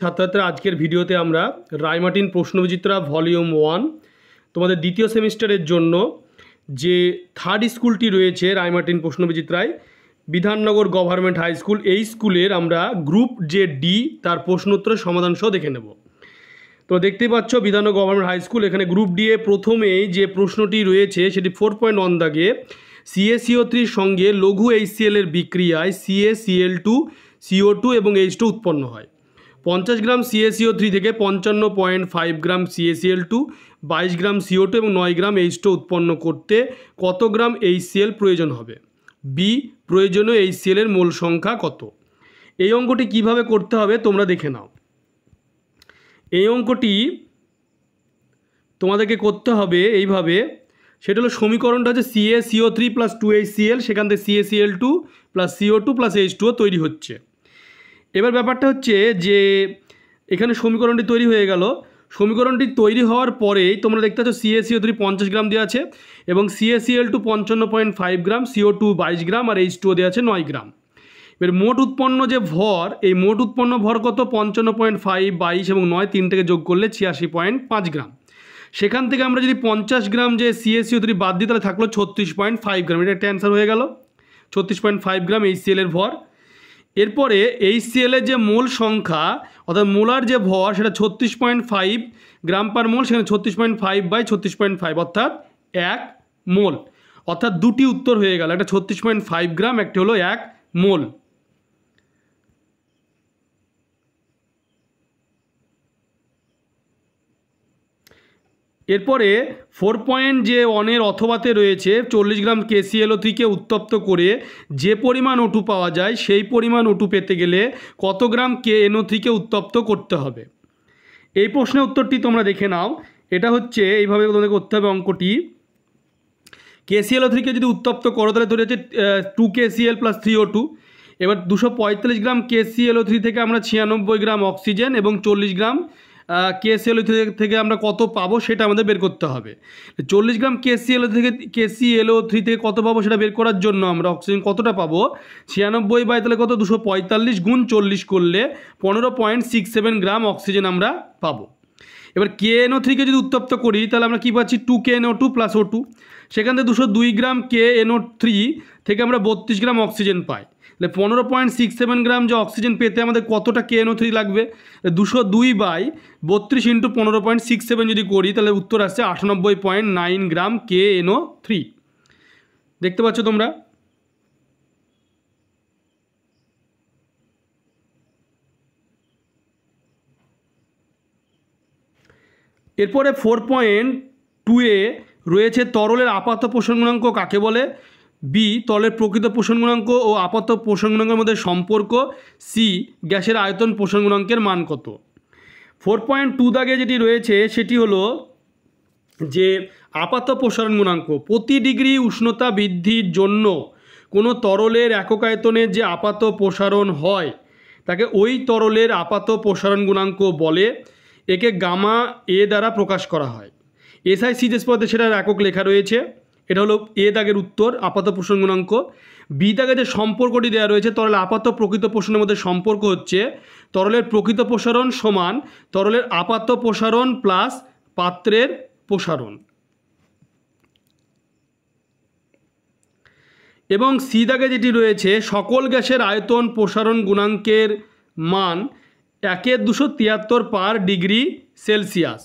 ছাত্রছাত্রীরা আজকের ভিডিওতে আমরা রায়মার্টিন প্রশ্নবিচিত্রা ভলিউম 1 তোমাদের দ্বিতীয় সেমিস্টারের জন্য যে থার্ড স্কুলটি রয়েছে রায়মার্টিন প্রশ্নবিচিত্রায় বিধাননগর গভর্নমেন্ট হাই স্কুল, এই স্কুলের আমরা গ্রুপ যে ডি তার প্রশ্নোত্তরের সমাধান সহ দেখে নেব। তো দেখতেই পাচ্ছ বিধাননগর গভর্নমেন্ট হাই স্কুল, এখানে গ্রুপ ডি এ প্রথমেই যে প্রশ্নটি রয়েছে সেটি 4.1 দাগে CaCO3 সঙ্গে লঘু HCl এর বিক্রিয়ায় CaCl2 CO2 এবং H2 উৎপন্ন হয়। 50 গ্রাম CaCO3 থেকে 55.5 গ্রাম CaCl2, 22 গ্রাম CO2 এবং 9 গ্রাম H2 উৎপন্ন করতে কত গ্রাম HCl প্রয়োজন হবে? বি, প্রয়োজনীয় HCl এর মোল সংখ্যা কত? এই অঙ্কটি কিভাবে করতে হবে তোমরা দেখে নাও। এই অঙ্কটি তোমাদেরকে করতে হবে এইভাবে, সেটা হলো সমীকরণটা হচ্ছে CaCO3 প্লাস 2HCl, সেখান থেকে CaCl2 plus CO2 plus H2 তৈরি হচ্ছে। এবার ব্যাপারটা হচ্ছে যে এখানে সমীকরণটি তৈরি হয়ে গেল। সমীকরণটি তৈরি হওয়ার পরেই তোমরা দেখতে পাচ্ছ CaCO3 50 গ্রাম দেওয়া আছে এবং CaCl2 55.5 গ্রাম, CO2 22 গ্রাম আর H2 দেওয়া আছে 9 গ্রাম। এবার মোট উৎপন্ন যে ভর, এই মোট উৎপন্ন ভর কত? 55.5, 22 এবং 9 তিন থেকে যোগ করলে 86.5 গ্রাম। সেখান থেকে আমরা যদি 50 গ্রাম যে CaCO3 বাদ দিই তাহলে থাকলো 36.5 গ্রাম। এটা একটা অ্যান্সার হয়ে গেল, 36.5 গ্রাম HCl এর ভর। এরপরে HCl এর যে মোল সংখ্যা অর্থাৎ মোলার যে ভর সেটা 36.5 গ্রাম পার মোল, সেখানে 36.5 বাই 36.5 অর্থাৎ 1 মোল, অর্থাৎ দুটি উত্তর হয়ে গেল, একটা 36.5 গ্রাম, একটি হলো 1 মোল। এরপরে 4.1 অথবাতে রয়েছে 40 গ্রাম KClO3কে উত্তপ্ত করে যে পরিমাণ O2 পাওয়া যায় সেই পরিমাণ O2 পেতে গেলে কত গ্রাম KNO3কে উত্তপ্ত করতে হবে? এই প্রশ্নের উত্তরটি তোমরা দেখে নাও। এটা হচ্ছে এইভাবে তোমাদের করতে হবে অঙ্কটি। KClO3কে যদি উত্তপ্ত করো তাহলে ধরে হচ্ছে 2KCl প্লাস 3O2। এবার 245 গ্রাম KClO3 থেকে আমরা 96 গ্রাম অক্সিজেন এবং 40 গ্রাম KClO3 থেকে আমরা কত পাবো সেটা আমাদের বের করতে হবে। 40 গ্রাম KClO3 থেকে কত পাবো সেটা বের করার জন্য আমরা অক্সিজেন কতটা পাবো, 96 বাই তাহলে কত 245 গুণ 40 করলে 15.67 গ্রাম অক্সিজেন আমরা পাবো। এবার KNO3কে যদি উত্তপ্ত করি তাহলে আমরা কী পাচ্ছি 2KNO2 প্লাস O2, সেখান থেকে 202 গ্রাম KNO3 থেকে আমরা 32 গ্রাম অক্সিজেন পাই। তাহলে 15.67 গ্রাম যে অক্সিজেন পেতে আমাদের কতটা KNO3 লাগবে? 202 বাই 32 ইন্টু 15.67 যদি করি তাহলে উত্তর আসছে 98.9 গ্রাম KNO3। দেখতে পাচ্ছ তোমরা? এরপরে 4.2 রয়েছে তরলের আপাত পোষণ গুণাঙ্ক কাকে বলে? বি, তরলের প্রকৃত পোষণ গুণাঙ্ক ও আপাত পোষণ গুণাঙ্কের মধ্যে সম্পর্ক। সি, গ্যাসের আয়তন পোষণ গুণাঙ্কের মান কত? 4.2 দাগে যেটি রয়েছে সেটি হলো যে আপাত প্রসারণ গুণাঙ্ক, প্রতি ডিগ্রি উষ্ণতা বৃদ্ধির জন্য কোনো তরলের একক আয়তনের যে আপাত প্রসারণ হয় তাকে ওই তরলের আপাত প্রসারণ গুণাঙ্ক বলে। একে গামা এ দ্বারা প্রকাশ করা হয়। SI/CH পদে সেটার একক লেখা রয়েছে। এটা হলো এ দাগের উত্তর, আপাত প্রসারণ গুণাঙ্ক। বি দাগে যে সম্পর্কটি দেওয়া রয়েছে তরলের আপাত প্রকৃত প্রসারণের মধ্যে সম্পর্ক হচ্ছে তরলের প্রকৃত প্রসারণ সমান তরলের আপাত প্রসারণ প্লাস পাত্রের প্রসারণ। এবং সি দাগে যেটি রয়েছে সকল গ্যাসের আয়তন প্রসারণ গুণাঙ্কের মান 1/273 পার ডিগ্রি সেলসিয়াস।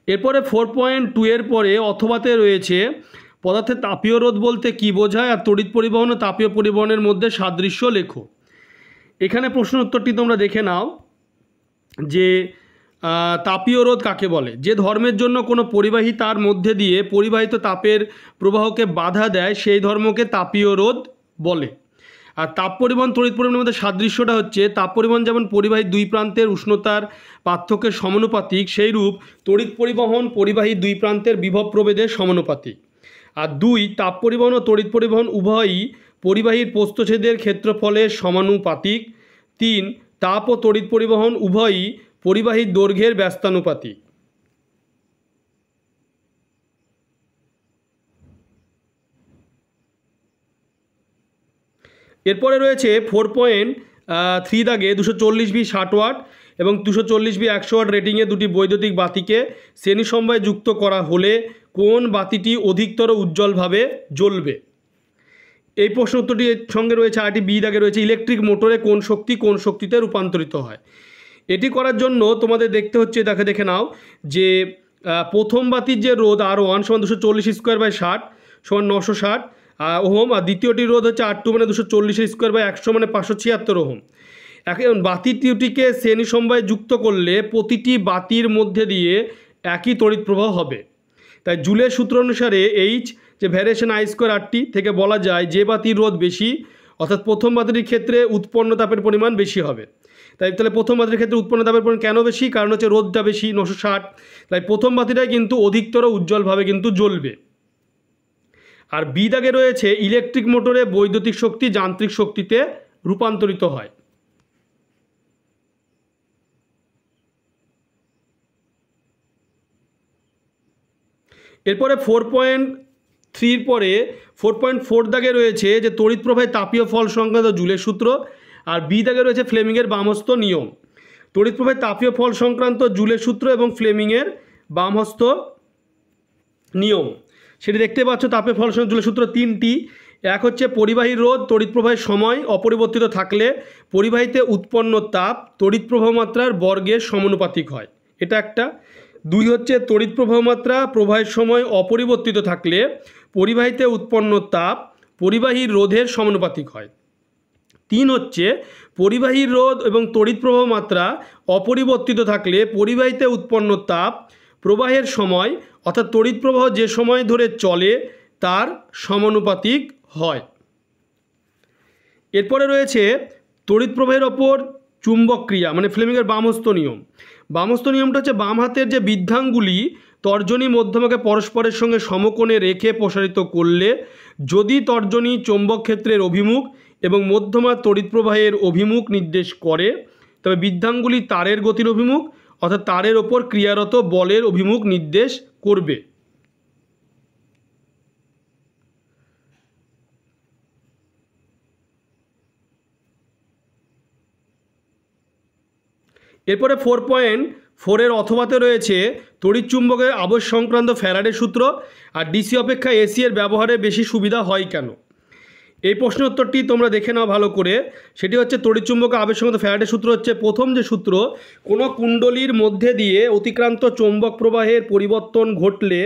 এরপরে 4.2 এর পরে অথবাতে রয়েছে পদার্থের তাপীয় রোধ বলতে কি বোঝায় আর তড়িৎ পরিবহন ও তাপীয় পরিবহনের মধ্যে সাদৃশ্য লেখো। এখানে প্রশ্নের উত্তরটি তোমরা দেখে নাও যে তাপীয় রোধ কাকে বলে? যে ধর্মের জন্য কোনো পরিবাহী তার মধ্যে দিয়ে পরিবাহিত তাপের প্রবাহকে বাধা দেয় সেই ধর্মকে তাপীয় রোধ বলে। আর তাপ পরিবহন তড়িৎ পরিবহনের মধ্যে সাদৃশ্যটা হচ্ছে তাপ পরিবহন যেমন পরিবাহী দুই প্রান্তের উষ্ণতার পার্থক্যের সমানুপাতিক, সেইরূপ তড়িৎ পরিবহন পরিবাহী দুই প্রান্তের বিভব প্রভেদের সমানুপাতিক। আর 2 তাপ পরিবহন ও তড়িৎ পরিবহন উভয়ই পরিবাহীর প্রস্থচ্ছেদের ক্ষেত্রফলের সমানুপাতিক। 3 তাপ ও তড়িৎ পরিবহন উভয়ই পরিবাহীর দৈর্ঘ্যের ব্যস্তানুপাতিক। এরপরে রয়েছে 4.3 দাগে 240V 60 ওয়াট এবং 240V 100 ওয়াট রেটিংয়ে দুটি বৈদ্যুতিক বাতিকে শ্রেণী সমবায়ে যুক্ত করা হলে কোন বাতিটি অধিকতর উজ্জ্বলভাবে জ্বলবে? এই প্রশ্ন উত্তরটির সঙ্গে রয়েছে আরেকটি বি দাগে রয়েছে ইলেকট্রিক মোটরে কোন শক্তিতে রূপান্তরিত হয়। এটি করার জন্য তোমাদের দেখতে হচ্ছে, দেখে নাও যে প্রথম বাতির যে রোধ R1 সমান 240 স্কোয়ার বাই 60 সমান 960 ওহম, আর দ্বিতীয়টির রোধ হচ্ছে R2 মানে 240 স্কোয়ার বাই 100 মানে 576 ওহম। এখন বাতির দুটিকে শ্রেণী সমবায়ে যুক্ত করলে প্রতিটি বাতির মধ্যে দিয়ে একই তড়িৎ প্রবাহ হবে। তাই জুলের সূত্র অনুসারে H যে ভ্যারিয়েশন I স্কোয়ার RT থেকে বলা যায় যে বাতির রোধ বেশি অর্থাৎ প্রথম বাতিটির ক্ষেত্রে উৎপন্ন তাপের পরিমাণ বেশি হবে। তাহলে প্রথম বাতির ক্ষেত্রে উৎপন্ন তাপের পরিমাণ কেন বেশি? কারণ হচ্ছে রোধটা বেশি 960। তাই প্রথম বাতিটাই কিন্তু অধিকতর উজ্জ্বলভাবে কিন্তু জ্বলবে। আর বি দাগে রয়েছে ইলেকট্রিক মোটরে বৈদ্যুতিক শক্তি যান্ত্রিক শক্তিতে রূপান্তরিত হয়। এরপরে 4.3 পরে 4.4 দাগে রয়েছে যে তড়িৎ প্রবাহে তাপীয় ফল সংক্রান্ত জুলের সূত্র, আর বি দাগে রয়েছে ফ্লেমিংয়ের বামহস্ত নিয়ম। তড়িৎ প্রবাহে তাপীয় ফল সংক্রান্ত জুলের সূত্র এবং ফ্লেমিংয়ের বামহস্ত নিয়ম সেটি দেখতে পাচ্ছ। তাপীয় ফল সংক্রান্ত জুলের সূত্র 3টি। এক হচ্ছে পরিবাহী রোধ তড়িৎ প্রবাহের সময় অপরিবর্তিত থাকলে পরিবাহীতে উৎপন্ন তাপ তড়িৎ প্রবাহ মাত্রার বর্গের সমানুপাতিক হয়, এটা একটা। 2 হচ্ছে তড়িৎ প্রবাহ মাত্রা প্রবাহের সময় অপরিবর্তিত থাকলে পরিবাহীতে উৎপন্ন তাপ পরিবাহীর রোধের সমানুপাতিক হয়। 3 হচ্ছে পরিবাহীর রোধ এবং তড়িৎ প্রবাহ মাত্রা অপরিবর্তিত থাকলে পরিবাহীতে উৎপন্ন তাপ প্রবাহের সময় অর্থাৎ তড়িৎ প্রবাহ যে সময় ধরে চলে তার সমানুপাতিক হয়। এরপরে রয়েছে তড়িৎ প্রবাহের ওপর চুম্বক ক্রিয়া মানে ফ্লেমিংয়ের বামহস্ত নিয়ম। বামহস্ত নিয়মটা হচ্ছে বাম হাতের যে বৃদ্ধাঙ্গুলি তর্জনী মধ্যমাকে পরস্পরের সঙ্গে সমকোণে রেখে প্রসারিত করলে যদি তর্জনী চৌম্বক ক্ষেত্রের অভিমুখ এবং মধ্যমা তড়িৎ প্রবাহের অভিমুখ নির্দেশ করে তবে বৃদ্ধাঙ্গুলি তারের গতির অভিমুখ অর্থাৎ তারের ওপর ক্রিয়ারত বলের অভিমুখ নির্দেশ করবে। এরপরে 4.4 অথবাতে রয়েছে তড়িৎ চুম্বকের আবেশ সংক্রান্ত ফ্যারাডের সূত্র আর ডিসি অপেক্ষা এসি এর ব্যবহারে বেশি সুবিধা হয় কেন? এই প্রশ্ন উত্তরটি তোমরা দেখে নাও ভালো করে। সেটি হচ্ছে তড়িৎ চুম্বকের আবেশ সংক্রান্ত ফ্যারাডের সূত্র হচ্ছে প্রথম যে সূত্র, কোনো কুণ্ডলীর মধ্যে দিয়ে অতিক্রান্ত চৌম্বক প্রবাহের পরিবর্তন ঘটলে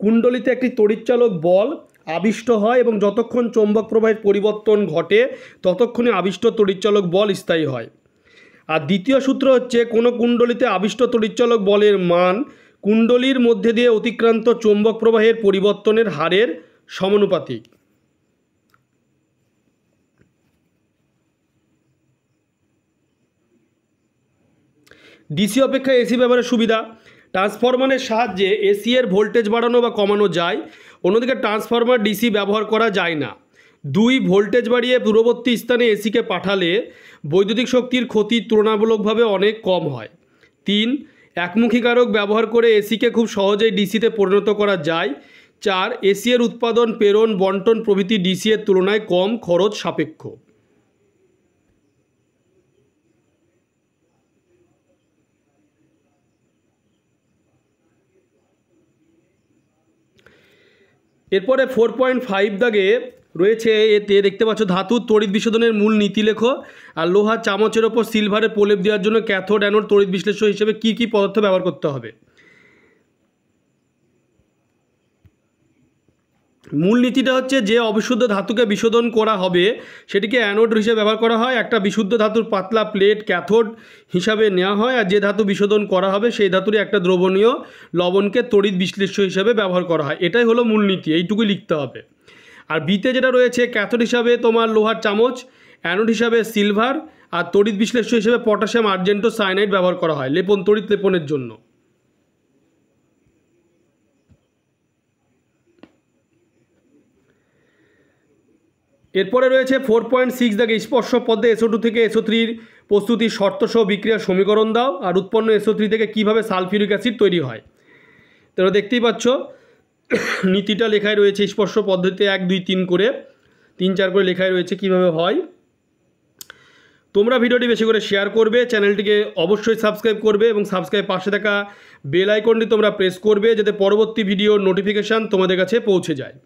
কুণ্ডলীতে একটি তড়িৎচালক বল আবিষ্ট হয় এবং যতক্ষণ চৌম্বক প্রবাহের পরিবর্তন ঘটে ততক্ষণে আবিষ্ট তড়িৎচালক বল স্থায়ী হয়। আর দ্বিতীয় সূত্র হচ্ছে কোনো কুণ্ডলীতে আবিষ্ট তড়িৎচালক বলের মান কুণ্ডলীর মধ্যে দিয়ে অতিক্রান্ত চৌম্বক প্রবাহের পরিবর্তনের হারের সমানুপাতিক। ডিসি অপেক্ষা এসি ব্যবহারের সুবিধা, ট্রান্সফরমারের সাহায্যে এসি এর ভোল্টেজ বাড়ানো বা কমানো যায়, অন্যদিকে ট্রান্সফরমার ডিসি ব্যবহার করা যায় না। 2 ভোল্টেজ বাড়িয়ে দূরবর্তী স্থানে এসিকে পাঠালে বৈদ্যুতিক শক্তির ক্ষতি তুলনামূলকভাবে অনেক কম হয়। 3 একমুখী কারক ব্যবহার করে এসিকে খুব সহজেই ডিসিতে পরিণত করা যায়। 4 এসি এর উৎপাদন প্রেরণ বন্টন প্রভৃতি ডিসি এর তুলনায় কম খরচ সাপেক্ষ। এরপরে 4.5 দাগে রয়েছে, এতে দেখতে পাচ্ছ ধাতুর তড়িৎ বিশোধনের মূল নীতি লেখো। আর লোহার চামচের ওপর সিলভারের প্রলেপ দেওয়ার জন্য ক্যাথোড অ্যানোড তড়িৎ বিশ্লেষ্য হিসেবে কি কি পদার্থ ব্যবহার করতে হবে? মূল নীতিটা হচ্ছে যে অবিশুদ্ধ ধাতুকে বিশোধন করা হবে সেটিকে অ্যানোড হিসেবে ব্যবহার করা হয়। একটা বিশুদ্ধ ধাতুর পাতলা প্লেট ক্যাথোড হিসাবে নেওয়া হয়, আর যে ধাতু বিশোধন করা হবে সেই ধাতুরই একটা দ্রবণীয় লবণকে তড়িৎ বিশ্লেষ্য হিসেবে ব্যবহার করা হয়। এটাই হলো মূলনীতি, এইটুকুই লিখতে হবে। আর বিতে যেটা রয়েছে ক্যাথোড হিসাবে তোমার লোহার চামচ, অ্যানোড হিসাবে সিলভার, আর তড়িৎ বিশ্লেষ্য হিসেবে পটাশিয়াম আর্জেন্টো সায়ানাইড ব্যবহার করা হয় তড়িৎ লেপনের জন্য। এরপরে রয়েছে 4.6 দাগে স্পর্শ পদ্ধতি SO2 থেকে SO3 প্রস্তুতির শর্তসহ বিক্রিয়ার সমীকরণ দাও, আর উৎপন্ন SO3 থেকে কীভাবে সালফিউরিক অ্যাসিড তৈরি হয়। তোমরা দেখতেই পাচ্ছ নীতিটা লেখায় রয়েছে স্পর্শ পদ্ধতিতে 1 2 3 করে 3 4 করে লেখায় রয়েছে কিভাবে হয়। তোমরা ভিডিওটি বেশি করে শেয়ার করবে, চ্যানেলটিকে অবশ্যই সাবস্ক্রাইব করবে এবং সাবস্ক্রাইব পাশে থাকা বেল আইকনটি তোমরা প্রেস করবে যাতে পরবর্তী ভিডিওর নোটিফিকেশান তোমাদের কাছে পৌঁছে যায়।